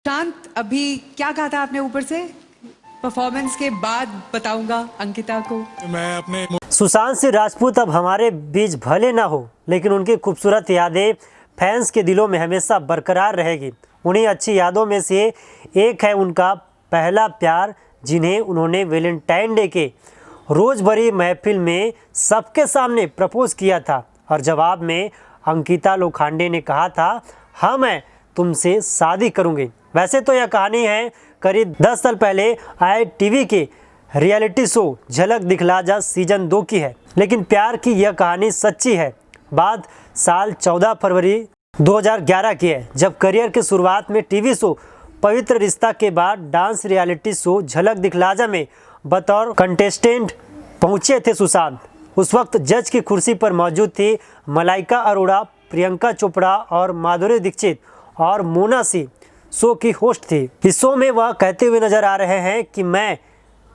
शांत, अभी क्या कहा था आपने ऊपर से? परफॉर्मेंस के बाद बताऊंगा अंकिता को। मैं अपने सुशांत सिंह राजपूत अब हमारे बीच भले ना हो, लेकिन उनकी खूबसूरत यादें फैंस के दिलों में हमेशा बरकरार रहेगी। उन्हीं अच्छी यादों में से एक है उनका पहला प्यार, जिन्हें उन्होंने वैलेंटाइन डे के रोज भरी महफिल में सबके सामने प्रपोज किया था और जवाब में अंकिता लोखंडे ने कहा था, हाँ मैं तुमसे शादी करूंगी। वैसे तो यह कहानी है करीब 10 साल पहले आए टीवी के रियलिटी शो झलक दिखला जा सीजन 2 की है, लेकिन प्यार की यह कहानी सच्ची है। बात साल 14 फरवरी 2011 की है, जब करियर के शुरुआत में टीवी शो पवित्र रिश्ता के बाद डांस रियलिटी शो झलक दिखलाजा में बतौर कंटेस्टेंट पहुंचे थे सुशांत। उस वक्त जज की कुर्सी पर मौजूद थी मलाइका अरोड़ा, प्रियंका चोपड़ा और माधुरी दीक्षित और मोना सिंह शो की होस्ट थी। इस शो में वह कहते हुए नजर आ रहे हैं कि मैं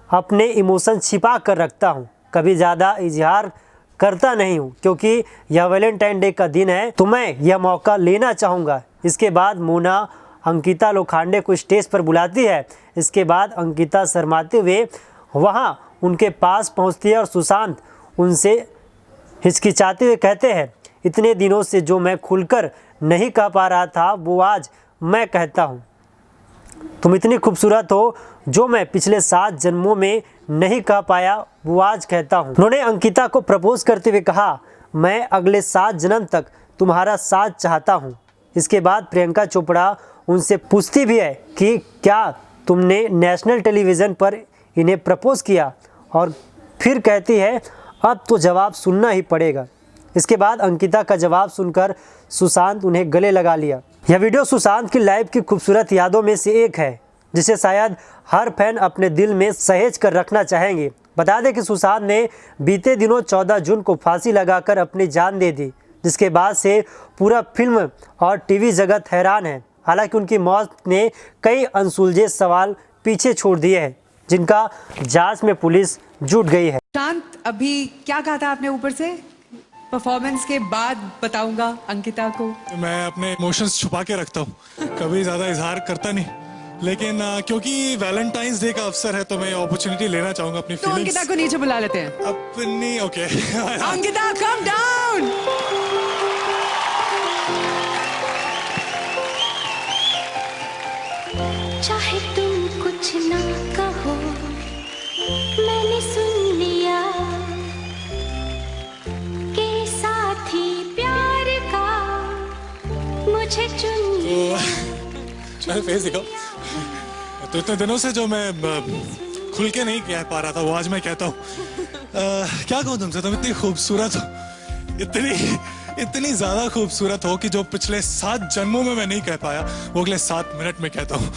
अपने इमोशन छिपा कर रखता हूँ, कभी ज़्यादा इजहार करता नहीं हूँ, क्योंकि यह वैलेंटाइन डे का दिन है तो मैं यह मौका लेना चाहूँगा। इसके बाद मोना अंकिता लोखंडे को स्टेज पर बुलाती है। इसके बाद अंकिता शर्माते हुए वहाँ उनके पास पहुँचती है और सुशांत उनसे हिचकिचाते हुए कहते हैं, इतने दिनों से जो मैं खुलकर नहीं कह पा रहा था वो आज मैं कहता हूँ। तुम इतनी खूबसूरत हो जो मैं पिछले 7 जन्मों में नहीं कह पाया वो आज कहता हूँ। उन्होंने अंकिता को प्रपोज करते हुए कहा, मैं अगले 7 जन्म तक तुम्हारा साथ चाहता हूँ। इसके बाद प्रियंका चोपड़ा उनसे पूछती भी है कि क्या तुमने नेशनल टेलीविज़न पर इन्हें प्रपोज किया, और फिर कहती है अब तो जवाब सुनना ही पड़ेगा। इसके बाद अंकिता का जवाब सुनकर सुशांत उन्हें गले लगा लिया। यह वीडियो सुशांत की लाइफ की खूबसूरत यादों में से एक है, जिसे शायद हर फैन अपने दिल में सहेज कर रखना चाहेंगे। बता दें कि सुशांत ने बीते दिनों 14 जून को फांसी लगाकर अपनी जान दे दी, जिसके बाद से पूरा फिल्म और टीवी जगत हैरान है। हालांकि उनकी मौत ने कई अनसुलझे सवाल पीछे छोड़ दिए हैं, जिनका जांच में पुलिस जुट गई है। शांत, अभी क्या कहा था आपने ऊपर से? परफॉर्मेंस के बाद बताऊंगा अंकिता को। मैं अपने इमोशंस छुपा के रखता हूँ, कभी ज्यादा इजहार करता नहीं, लेकिन क्योंकि वैलेंटाइंस डे का अवसर है तो मैं अपॉर्चुनिटी लेना चाहूंगा अपनी तो फीलिंग्स। अंकिता को नीचे बुला लेते हैं। अपनी ओके अंकिता कम डाउन। चाहे तुम कुछ ना कहो, मैंने सुन लिया कि साथी प्यार का मुझे चुन लिया। मैं फेस दिखाओ। तो इतने दिनों से जो मैं खुल के नहीं कह पा रहा था वो आज मैं कहता हूँ। क्या कहूँ तुमसे, तुम इतनी खूबसूरत हो, इतनी ज्यादा खूबसूरत हो कि जो पिछले 7 जन्मों में मैं नहीं कह पाया वो अगले 7 मिनट में कहता हूँ।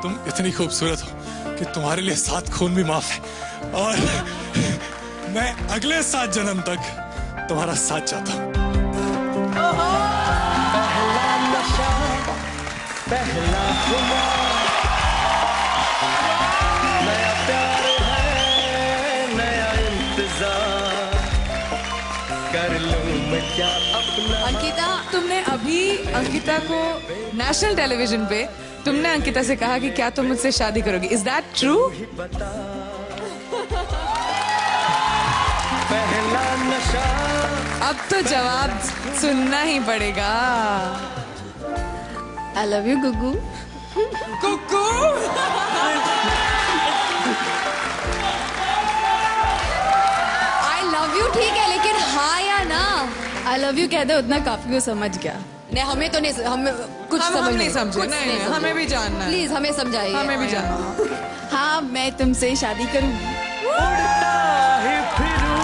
तुम इतनी खूबसूरत हो कि तुम्हारे लिए 7 खून भी माफ है, और मैं अगले 7 जन्म तक तुम्हारा साथ चाहता हूँ। पहला नशा, पहला खुमार, नया प्यार है, नया इंतजार, कर लूं मैं क्या अपना। अंकिता, तुमने अभी अंकिता को नेशनल टेलीविजन पे तुमने अंकिता से कहा कि क्या तुम मुझसे शादी करोगी? Is that true? पहला नशा, अब तो जवाब सुनना ही पड़ेगा। I love you, गुग्गू। Kuku. I love you ठीक है, लेकिन हाँ या ना? I love you कह दे, उतना काफी, वो समझ गया। नहीं, हमें तो नहीं, हमें कुछ हम समझ नहीं समझे। कुछ नहीं, समझे। हमें भी जानना है। प्लीज हमें समझाइए। हमें भी जानना। हाँ, मैं तुमसे शादी करूंगी। उड़ता ही फिरूं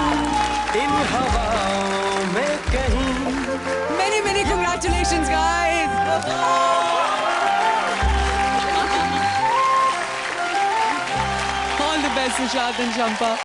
इन हवाओं में कहीं। Many congratulations guys. All the best, Sushant and Champa.